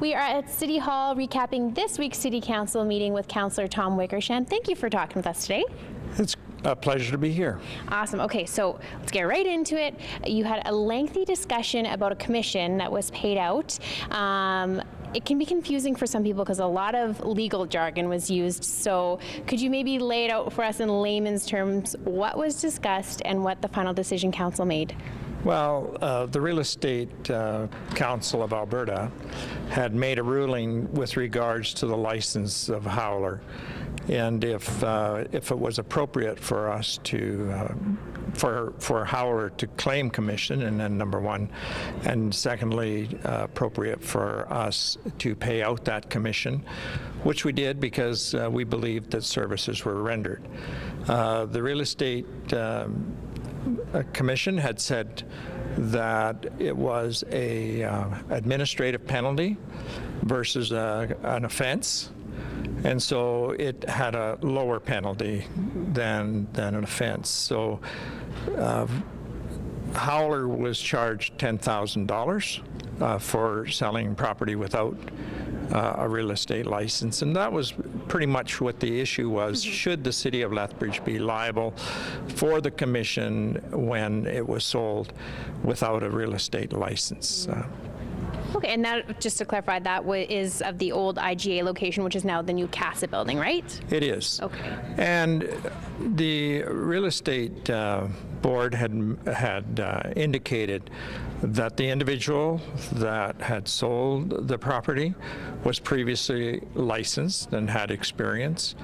We are at City Hall recapping this week's City Council meeting with Councillor Tom Wickersham. Thank you for talking with us today. It's a pleasure to be here. Awesome. Okay, so let's get right into it. You had a lengthy discussion about a commission that was paid out. It can be confusing for some people because a lot of legal jargon was used. So could you maybe lay it out for us in layman's terms what was discussed and what the final decision council made? Well, the Real Estate Council of Alberta had made a ruling with regards to the license of Howler, and if it was appropriate for us to for Howler to claim commission, and then number one, and secondly, appropriate for us to pay out that commission, which we did because we believed that services were rendered. The Real Estate Commission had said that it was a administrative penalty versus an offense, and so it had a lower penalty than an offense. So Howler was charged $10,000 for selling property without a real estate license, and that was pretty much what the issue was. Should the city of Lethbridge be liable for the commission when it was sold without a real estate license? Okay, and that, just to clarify, that is of the old IGA location, which is now the new CASA building, right? It is. Okay. And the real estate board had indicated that the individual that had sold the property was previously licensed and had experience,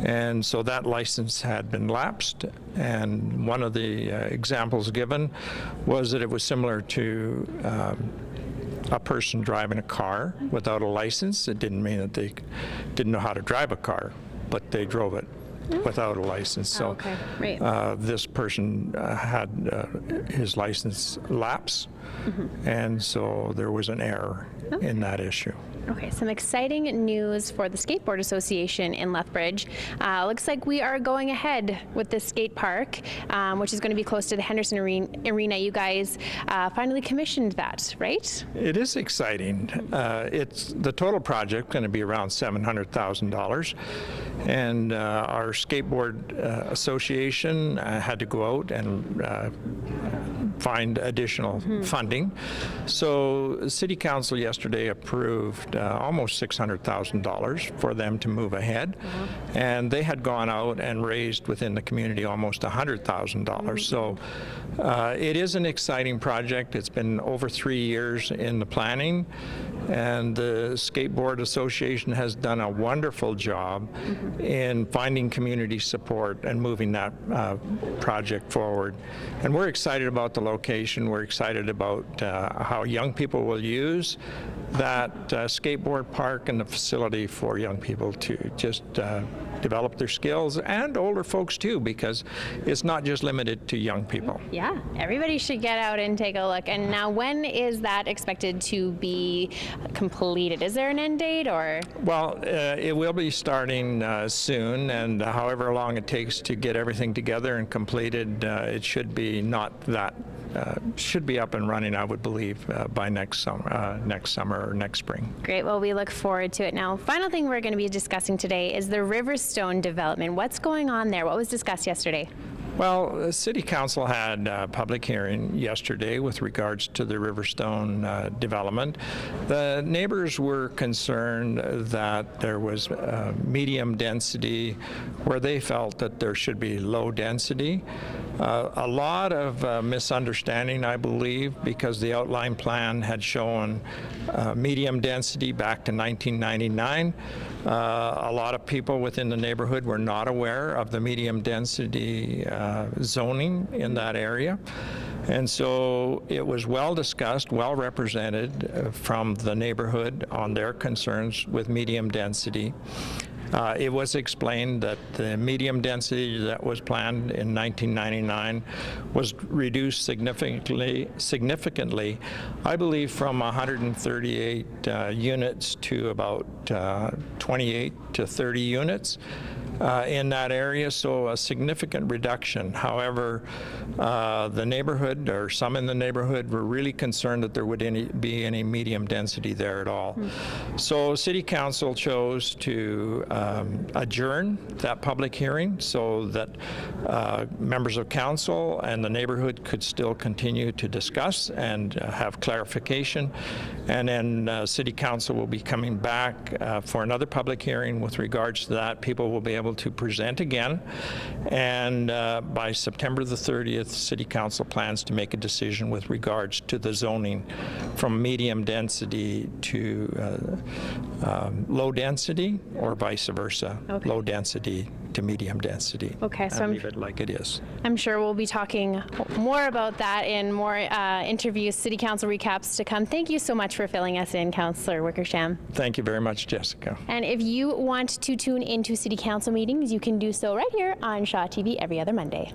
and so that license had been lapsed. And one of the examples given was that it was similar to a person driving a car without a license. It didn't mean that they didn't know how to drive a car, but they drove it without a license. So okay. Right. this person had his license lapse, and so there was an error in that issue. Okay, some exciting news for the Skateboard Association in Lethbridge. Looks like we are going ahead with the skate park, which is going to be close to the Henderson Arena. You guys finally commissioned that, right? It is exciting. It's the total project going to be around $700,000, and our Skateboard Association had to go out and find additional funding. So City Council yesterday approved almost $600,000 for them to move ahead, and they had gone out and raised within the community almost $100,000. So it is an exciting project. It's been over 3 years in the planning, and the Skateboard Association has done a wonderful job in finding community support and moving that project forward. And we're excited about the location. We're excited about how young people will use that skateboard park and the facility for young people to just develop their skills, and older folks too, because it's not just limited to young people. Yeah, everybody should get out and take a look. And now, when is that expected to be completed? Is there an end date, or? Well, it will be starting soon, and however long it takes to get everything together and completed, it should be not that should be up and running, I would believe, by next summer or next spring. Great. Well, we look forward to it. Now, final thing we're going to be discussing today is the Riverstone Development. What's going on there? What was discussed yesterday? Well, City Council had a public hearing yesterday with regards to the Riverstone development. The neighbors were concerned that there was medium density where they felt that there should be low density. A lot of misunderstanding, I believe, because the outline plan had shown medium density back to 1999. A lot of people within the neighborhood were not aware of the medium density zoning in that area. And so it was well discussed, well represented from the neighborhood on their concerns with medium density. It was explained that the medium density that was planned in 1999 was reduced significantly, I believe, from 138 units to about 28 to 30 units. in that area, so a significant reduction. However, the neighborhood, or some in the neighborhood, were really concerned that there would be any medium density there at all. So City Council chose to adjourn that public hearing so that members of council and the neighborhood could still continue to discuss and have clarification. And then City Council will be coming back for another public hearing with regards to that. People will be able to present again, and by September the 30th, City Council plans to make a decision with regards to the zoning from medium density to low density, or vice versa, low density to medium density. Okay, so leave it like it is. I'm sure we'll be talking more about that in more interviews, City Council recaps to come. Thank you so much for filling us in, Councillor Wickersham. Thank you very much, Jessica. And if you want to tune into City Council meetings, you can do so right here on Shaw TV every other Monday.